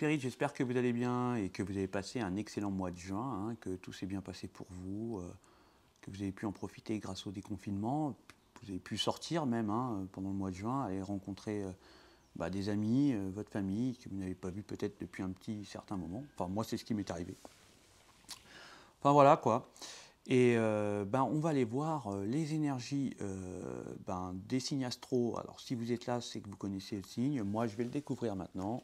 Spirit, j'espère que vous allez bien et que vous avez passé un excellent mois de juin, hein, que tout s'est bien passé pour vous, que vous avez pu en profiter grâce au déconfinement. Vous avez pu sortir même pendant le mois de juin, aller rencontrer des amis, votre famille, que vous n'avez pas vu peut-être depuis un petit certain moment. Enfin, moi, c'est ce qui m'est arrivé. Enfin, voilà quoi. Et on va aller voir les énergies des signes astro. Alors, si vous êtes là, c'est que vous connaissez le signe. Moi, je vais le découvrir maintenant.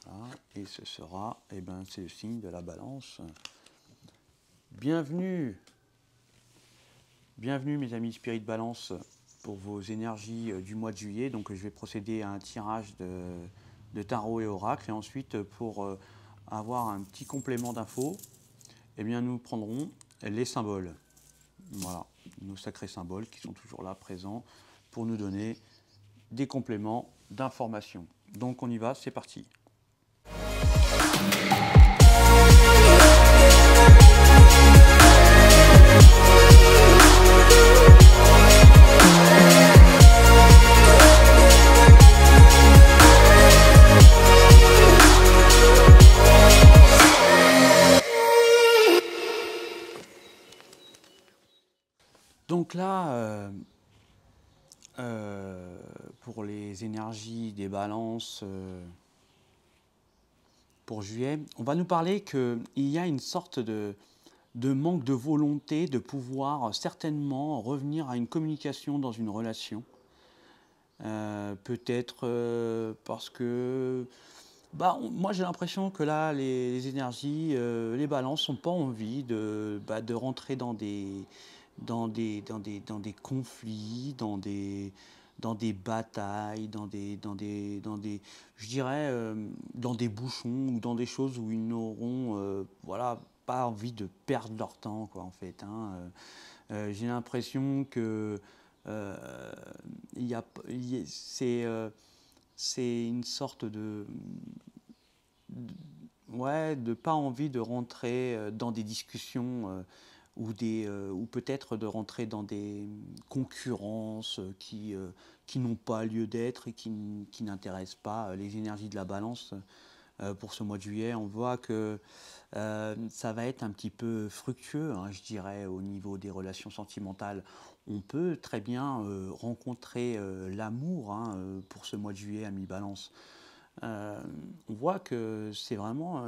Voilà. Et ce sera, c'est le signe de la Balance. Bienvenue, bienvenue mes amis Spirit Balance pour vos énergies du mois de juillet. Donc, je vais procéder à un tirage de tarot et oracle. Et ensuite, pour avoir un petit complément d'infos, nous prendrons les symboles. Voilà, nos sacrés symboles qui sont toujours là, présents, pour nous donner des compléments d'informations. Donc on y va, c'est parti. Donc là, pour les énergies des balances pour juillet, on va nous parler qu'il y a une sorte de manque de volonté de pouvoir certainement revenir à une communication dans une relation. Peut-être parce que moi j'ai l'impression que là les énergies, les balances n'ont pas envie de rentrer dans des conflits, dans des batailles, je dirais, dans des bouchons ou dans des choses où ils n'auront pas envie de perdre leur temps, quoi, en fait. J'ai l'impression que c'est une sorte de pas envie de rentrer dans des discussions ou peut-être de rentrer dans des concurrences qui n'ont pas lieu d'être et qui n'intéressent pas les énergies de la Balance. Pour ce mois de juillet, on voit que ça va être un petit peu fructueux, je dirais, au niveau des relations sentimentales. On peut très bien rencontrer l'amour pour ce mois de juillet à mi-Balance. On voit que c'est vraiment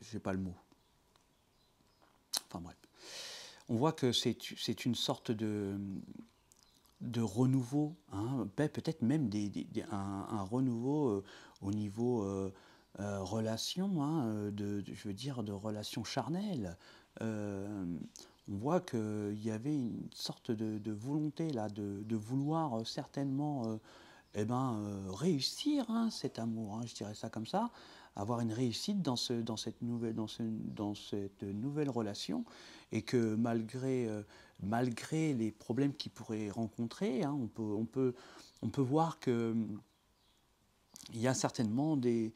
j'ai pas le mot. Enfin bref. On voit que c'est une sorte de renouveau, peut-être même un renouveau au niveau relation, je veux dire de relations charnelles. On voit qu'il y avait une sorte de volonté là, de vouloir certainement réussir cet amour, je dirais ça comme ça, avoir une réussite dans cette nouvelle relation, et que malgré les problèmes qu'ils pourraient rencontrer, on peut voir que il y a certainement des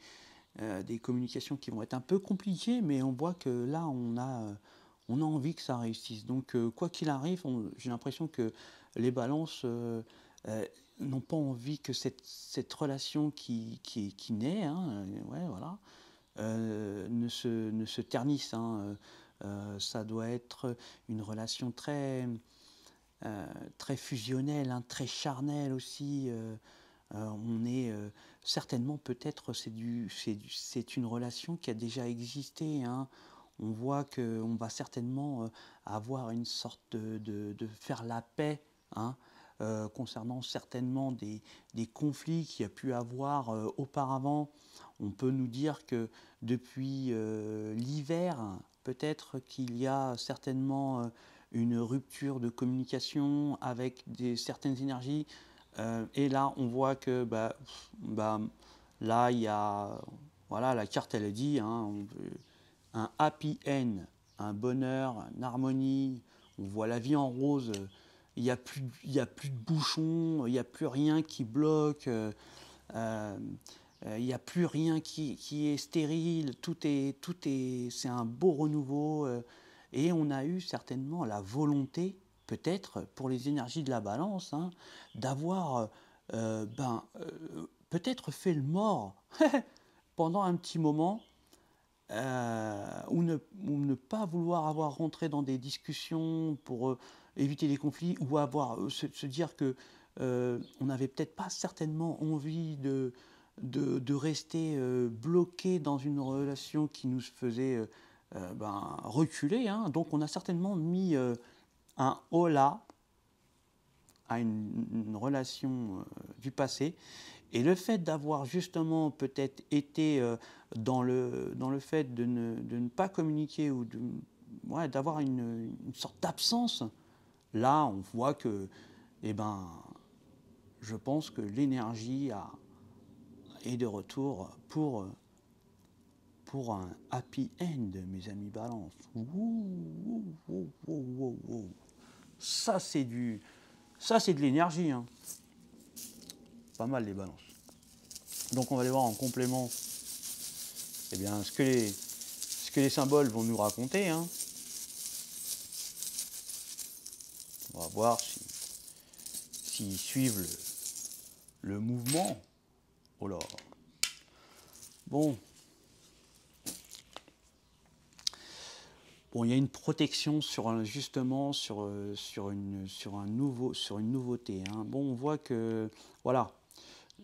communications qui vont être un peu compliquées, mais on voit que là on a envie que ça réussisse. Donc quoi qu'il arrive, j'ai l'impression que les balances n'ont pas envie que cette relation qui naît, ne se ternisse. Ça doit être une relation très fusionnelle, très charnelle aussi. On est certainement, peut-être, c'est une relation qui a déjà existé. On voit qu'on va certainement avoir une sorte de faire la paix, concernant certainement des conflits qu'il y a pu avoir auparavant. On peut nous dire que depuis l'hiver, peut-être qu'il y a certainement une rupture de communication avec certaines énergies. Et là, on voit que là, il y a, voilà, la carte elle dit, un happy end, un bonheur, une harmonie. On voit la vie en rose. Il n'y a plus de bouchons, il n'y a plus rien qui bloque. Il n'y a plus rien qui est stérile. Tout est, c'est un beau renouveau. et on a eu certainement la volonté, peut-être pour les énergies de la balance, hein, d'avoir peut-être fait le mort pendant un petit moment, ou ne pas vouloir avoir rentré dans des discussions pour éviter les conflits, ou avoir se dire que on n'avait peut-être pas certainement envie de rester bloqué dans une relation qui nous faisait reculer, hein. Donc on a certainement mis un holà à une relation du passé. Et le fait d'avoir justement peut-être été dans le fait de ne pas communiquer, ou ouais, d'avoir une sorte d'absence, là on voit que, eh ben, je pense que l'énergie est de retour pour un happy end, mes amis balance. Ouh, ouh, ouh, ouh, ouh. Ça c'est de l'énergie, hein. Pas mal les balances. Donc on va aller voir en complément, eh bien, ce que les symboles vont nous raconter, hein. On va voir s'ils suivent le mouvement. Oh là. Bon. Bon, il y a une protection justement sur une nouveauté, hein. Bon, on voit que voilà,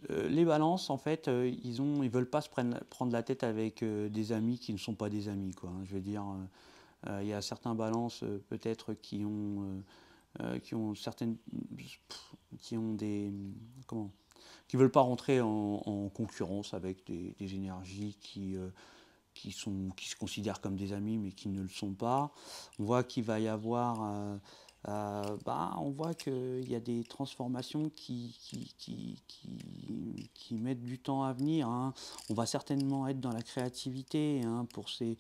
les balances, en fait, ils veulent pas se prendre la tête avec des amis qui ne sont pas des amis, quoi, hein. Je veux dire, il y a certains balances peut-être qui ont certaines, qui ont des, comment, qui veulent pas rentrer en concurrence avec des énergies qui se considèrent comme des amis mais qui ne le sont pas. On voit qu'il va y avoir, on voit qu'il y a des transformations qui mettent du temps à venir, hein. On va certainement être dans la créativité, hein, pour ce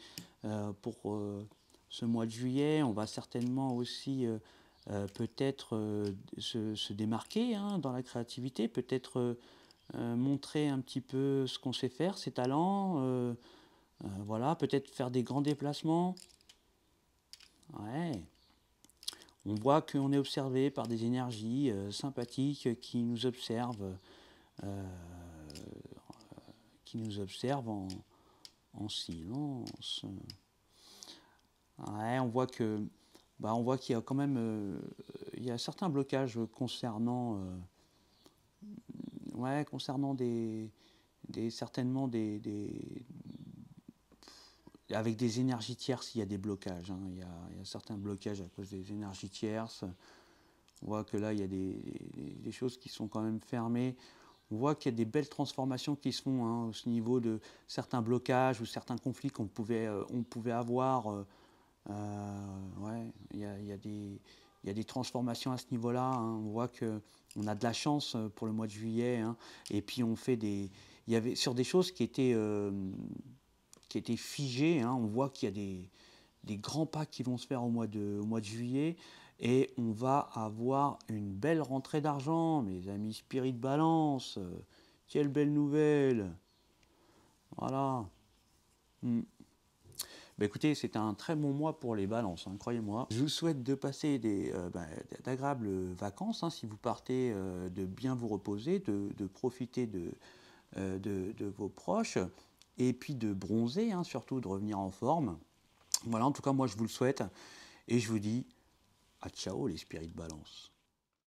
mois de juillet. On va certainement aussi peut-être se démarquer, hein, dans la créativité, peut-être montrer un petit peu ce qu'on sait faire, ses talents. Voilà, peut-être faire des grands déplacements. Ouais. On voit qu'on est observé par des énergies sympathiques euh, qui nous observent en silence. Ouais, on voit qu'il y a quand même il y a certains blocages concernant certainement avec des énergies tierces. Il y a des blocages, hein. Il y a certains blocages à cause des énergies tierces. On voit que là, il y a des choses qui sont quand même fermées. On voit qu'il y a des belles transformations qui se font, hein, au niveau de certains blocages ou certains conflits on pouvait avoir. Ouais, il y a des transformations à ce niveau-là, hein. On voit qu'on a de la chance pour le mois de juillet, hein. Et puis il y avait sur des choses qui étaient figées, hein. On voit qu'il y a des grands pas qui vont se faire au mois de juillet, et on va avoir une belle rentrée d'argent, mes amis Spirit Balance. Quelle belle nouvelle! Voilà. Mm. Bah écoutez, c'est un très bon mois pour les balances, hein, croyez-moi. Je vous souhaite de passer d'agréables vacances, hein, si vous partez, de bien vous reposer, de profiter de vos proches, et puis de bronzer, hein, surtout de revenir en forme. Voilà, en tout cas, moi je vous le souhaite, et je vous dis à ciao les spirits de balance.